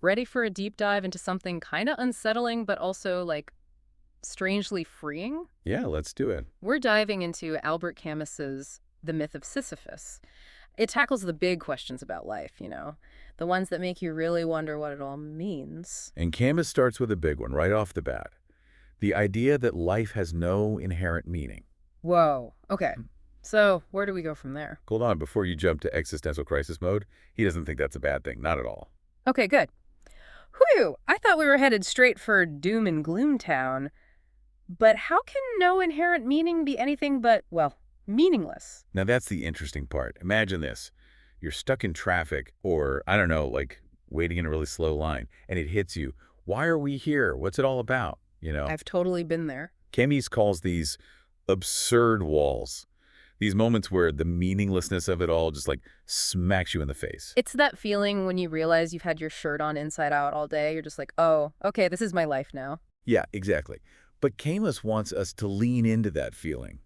Ready for a deep dive into something kind of unsettling, but also, like, strangely freeing? Yeah, let's do it. We're diving into Albert Camus's The Myth of Sisyphus. It tackles the big questions about life, the ones that make you really wonder what it all means. And Camus starts with a big one right off the bat. The idea that life has no inherent meaning. Whoa. Okay. So, where do we go from there? Hold on, before you jump to existential crisis mode, he doesn't think that's a bad thing. Not at all. Okay, good. Whew! I thought we were headed straight for doom and gloom town. But how can no inherent meaning be anything but, well, meaningless? Now that's the interesting part. Imagine this. You're stuck in traffic or, I don't know, like waiting in a really slow line, and it hits you. Why are we here? What's it all about? I've totally been there. Camus calls these absurd walls. These moments where the meaninglessness of it all just like smacks you in the face. It's that feeling when you realize you've had your shirt on inside out all day. You're just like, oh, okay, this is my life now. Yeah, exactly. But Camus wants us to lean into that feeling.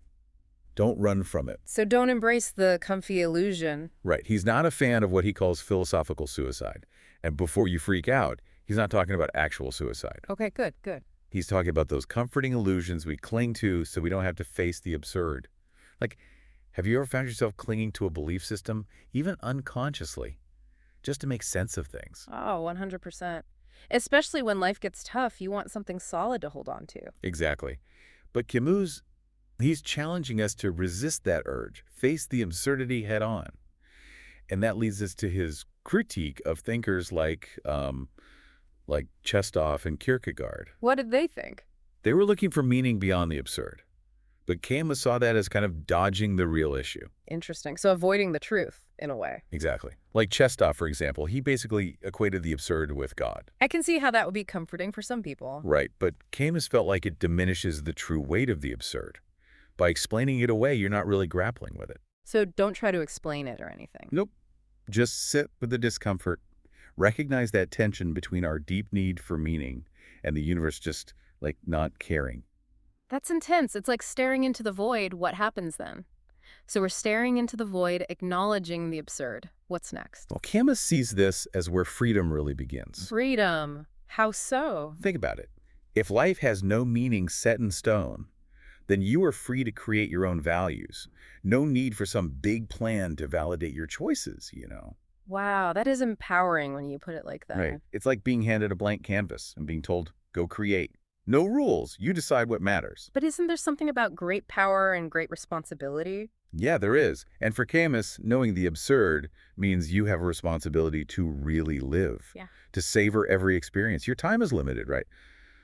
Don't run from it. So don't embrace the comfy illusion. Right. He's not a fan of what he calls philosophical suicide. And before you freak out, he's not talking about actual suicide. Okay, good, good. He's talking about those comforting illusions we cling to so we don't have to face the absurd. Like, have you ever found yourself clinging to a belief system, even unconsciously, just to make sense of things? Oh, 100%. Especially when life gets tough, you want something solid to hold on to. Exactly. But Camus, he's challenging us to resist that urge, face the absurdity head on. And that leads us to his critique of thinkers like Chekhov and Kierkegaard. What did they think? They were looking for meaning beyond the absurd. But Camus saw that as kind of dodging the real issue. Interesting. So avoiding the truth, in a way. Exactly. Like Chekhov, for example, he basically equated the absurd with God. I can see how that would be comforting for some people. Right, but Camus felt like it diminishes the true weight of the absurd. By explaining it away, you're not really grappling with it. So don't try to explain it or anything. Nope. Just sit with the discomfort. Recognize that tension between our deep need for meaning and the universe just, like, not caring. That's intense. It's like staring into the void. What happens then? So we're staring into the void, acknowledging the absurd. What's next? Well, Camus sees this as where freedom really begins. Freedom. How so? Think about it. If life has no meaning set in stone, then you are free to create your own values. No need for some big plan to validate your choices. Wow, that is empowering when you put it like that. Right. It's like being handed a blank canvas and being told, go create. No rules. You decide what matters. But isn't there something about great power and great responsibility? Yeah, there is. And for Camus, knowing the absurd means you have a responsibility to really live, Yeah. to savor every experience. Your time is limited, right?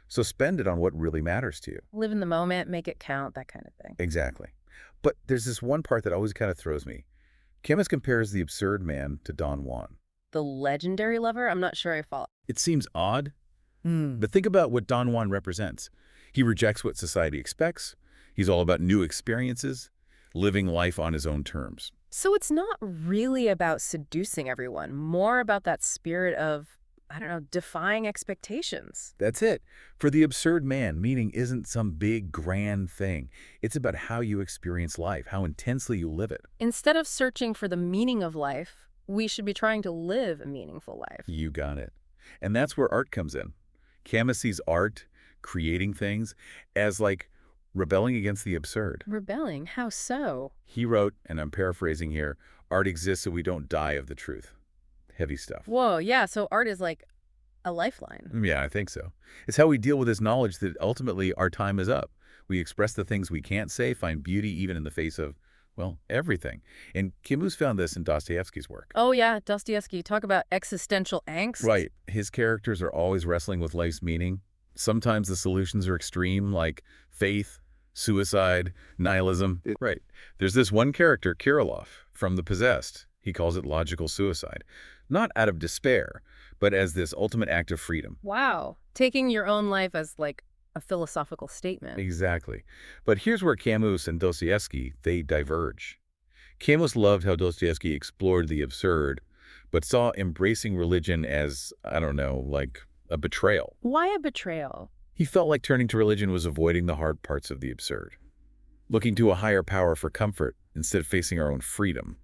So spend it on what really matters to you. Live in the moment, make it count, that kind of thing. Exactly. But there's this one part that always kind of throws me. Camus compares the absurd man to Don Juan. The legendary lover? I'm not sure I follow. It seems odd, but think about what Don Juan represents. He rejects what society expects. He's all about new experiences, living life on his own terms. So it's not really about seducing everyone, more about that spirit of, I don't know, defying expectations. That's it. For the absurd man, meaning isn't some big, grand thing. It's about how you experience life, how intensely you live it. Instead of searching for the meaning of life, we should be trying to live a meaningful life. You got it. And that's where art comes in. Camus sees art, creating things, as like rebelling against the absurd. Rebelling? How so? He wrote, and I'm paraphrasing here, art exists so we don't die of the truth. Heavy stuff. Whoa, yeah, so art is like a lifeline. Yeah, I think so. It's how we deal with this knowledge that ultimately our time is up. We express the things we can't say, find beauty even in the face of, well, everything. And Camus found this in Dostoevsky's work. Oh yeah, Dostoevsky, talk about existential angst. Right. His characters are always wrestling with life's meaning. Sometimes the solutions are extreme, like faith, suicide, nihilism. Right. There's this one character, Kirillov, from The Possessed. He calls it logical suicide. Not out of despair, but as this ultimate act of freedom. Wow. Taking your own life as like a philosophical statement. Exactly. But here's where Camus and Dostoevsky, they diverge. Camus loved how Dostoevsky explored the absurd, but saw embracing religion as, I don't know, like a betrayal. Why a betrayal? He felt like turning to religion was avoiding the hard parts of the absurd. Looking to a higher power for comfort instead of facing our own freedom.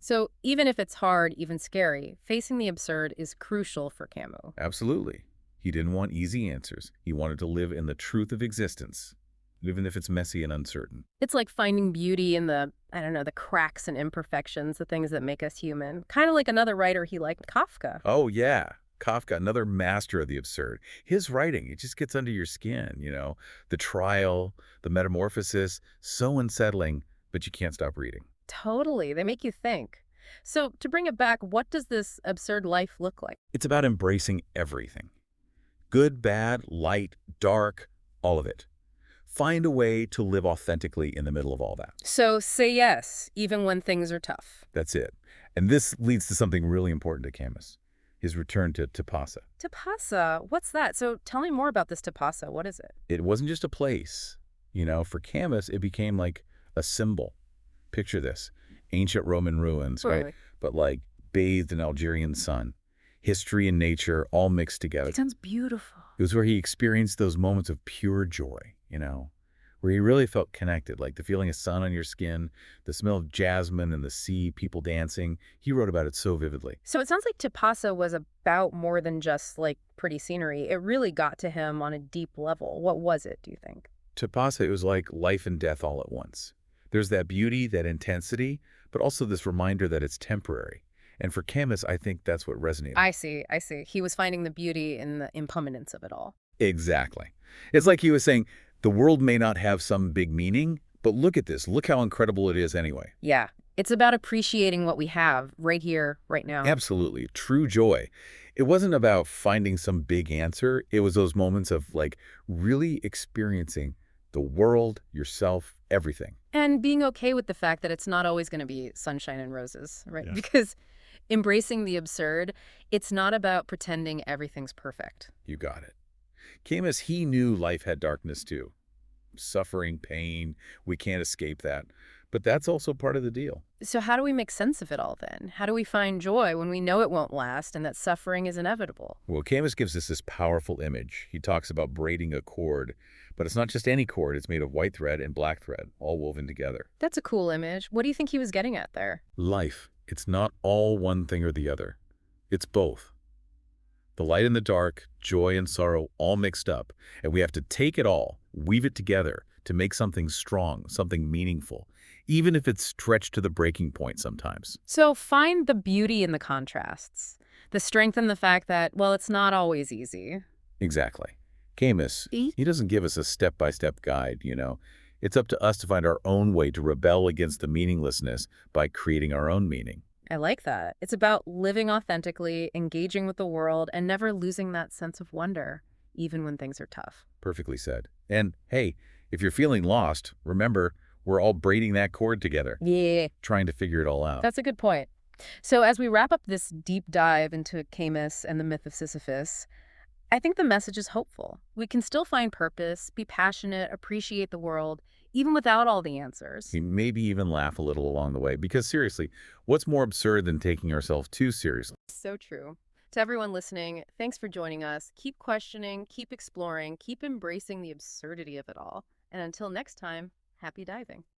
So even if it's hard, even scary, facing the absurd is crucial for Camus. Absolutely. He didn't want easy answers. He wanted to live in the truth of existence, even if it's messy and uncertain. It's like finding beauty in the, I don't know, the cracks and imperfections, the things that make us human. Kind of like another writer he liked, Kafka. Oh, yeah. Kafka, another master of the absurd. His writing, it just gets under your skin, you know? The trial, the metamorphosis, so unsettling, but you can't stop reading. Totally. They make you think. So to bring it back, what does this absurd life look like? It's about embracing everything. Good, bad, light, dark, all of it. Find a way to live authentically in the middle of all that. So say yes, even when things are tough. That's it. And this leads to something really important to Camus, his return to Tapasa. Tapasa, what's that? So tell me more about this Tapasa. What is it? It wasn't just a place. You know, for Camus, it became like a symbol. Picture this. Ancient Roman ruins, right? Right. But like bathed in Algerian sun. History and nature all mixed together. It sounds beautiful. It was where he experienced those moments of pure joy, you know, where he really felt connected, like the feeling of sun on your skin, the smell of jasmine and the sea, people dancing. He wrote about it so vividly. So it sounds like Tapasa was about more than just like pretty scenery. It really got to him on a deep level. What was it, do you think? Tapasa, it was like life and death all at once. There's that beauty, that intensity, but also this reminder that it's temporary. And for Camus, I think that's what resonated. I see, I see. He was finding the beauty in the impermanence of it all. Exactly. It's like he was saying, the world may not have some big meaning, but look at this. Look how incredible it is anyway. Yeah. It's about appreciating what we have right here, right now. Absolutely. True joy. It wasn't about finding some big answer. It was those moments of like really experiencing the world, yourself, everything. And being okay with the fact that it's not always going to be sunshine and roses, right? Yeah. Because embracing the absurd, it's not about pretending everything's perfect. You got it. Camus, he knew life had darkness too. Suffering, pain, we can't escape that. But that's also part of the deal. So how do we make sense of it all then? How do we find joy when we know it won't last and that suffering is inevitable? Well, Camus gives us this powerful image. He talks about braiding a cord, but it's not just any cord. It's made of white thread and black thread, all woven together. That's a cool image. What do you think he was getting at there? Life, it's not all one thing or the other. It's both. The light and the dark, joy and sorrow, all mixed up. And we have to take it all, weave it together to make something strong, something meaningful, even if it's stretched to the breaking point sometimes. So find the beauty in the contrasts, the strength in the fact that, well, it's not always easy. Exactly. Camus, he doesn't give us a step-by-step guide, you know. It's up to us to find our own way to rebel against the meaninglessness by creating our own meaning. I like that. It's about living authentically, engaging with the world, and never losing that sense of wonder, even when things are tough. Perfectly said. And hey, if you're feeling lost, remember, we're all braiding that cord together, Yeah. trying to figure it all out. That's a good point. So as we wrap up this deep dive into Camus and the myth of Sisyphus, I think the message is hopeful. We can still find purpose, be passionate, appreciate the world, even without all the answers. Maybe even laugh a little along the way, because seriously, what's more absurd than taking ourselves too seriously? So true. To everyone listening, thanks for joining us. Keep questioning, keep exploring, keep embracing the absurdity of it all. And until next time, happy diving.